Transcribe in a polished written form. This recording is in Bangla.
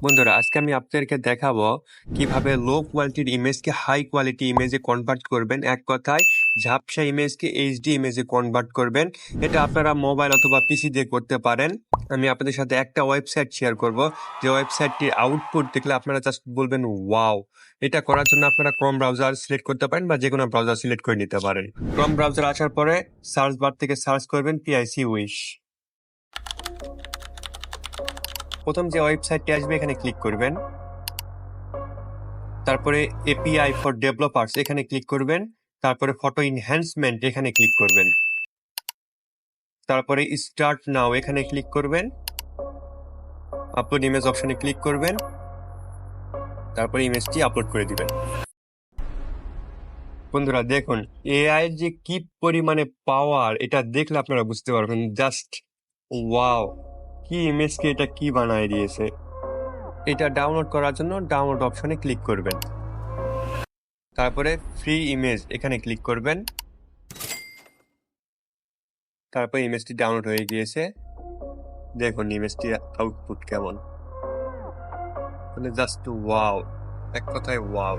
বন্ধুরা, আজকে আমি আপনাদেরকে দেখাবো কিভাবে লো কোয়ালিটির ইমেজকে হাই কোয়ালিটি ইমেজে কনভার্ট করবেন। এক কথায় ঝাপসা ইমেজকে এইচডি ইমেজে কনভার্ট করবেন। এটা আপনারা মোবাইল অথবা পিসি দিয়ে করতে পারেন। আমি আপনাদের সাথে একটা ওয়েবসাইট শেয়ার করব, যে ওয়েবসাইটটির আউটপুট দেখলে আপনারা জাস্ট বলবেন ওয়াও। এটা করার জন্য আপনারা ক্রোম ব্রাউজার সিলেক্ট করতে পারেন বা যে কোনো ব্রাউজার সিলেক্ট করে নিতে পারেন। ক্রোম ব্রাউজার আসার পরে সার্চ বার থেকে সার্চ করবেন পিআইসি উইশ। প্রথম যে ওয়েবসাইটটি আসবে এখানে ক্লিক করবেন। তারপরে এপিআই ফর ডেভেলপার্স এখানে ক্লিক করবেন। তারপরে ফটো এনহ্যান্সমেন্ট এখানে ক্লিক করবেন। তারপরে স্টার্ট নাও এখানে ক্লিক করবেন। আপলোড ইমেজ অপশনে ক্লিক করবেন। তারপরে ইমেজটি আপলোড করে দিবেন। বন্ধুরা দেখুন, এআই যে কি পরিমাণে পাওয়ার, এটা দেখলে আপনারা বুঝতে পারবেন। জাস্ট ওয়াও, কি ইমেজকে এটা কি বানায় দিয়েছে। এটা ডাউনলোড করার জন্য ডাউনলোড অপশনে ক্লিক করবেন। তারপরে ফ্রি ইমেজ এখানে ক্লিক করবেন। তারপর ইমেজটি ডাউনলোড হয়ে গিয়েছে। দেখুন ইমেজটির আউটপুট কেমন, মানে জাস্ট ওয়াও, এক কথায় ওয়াও।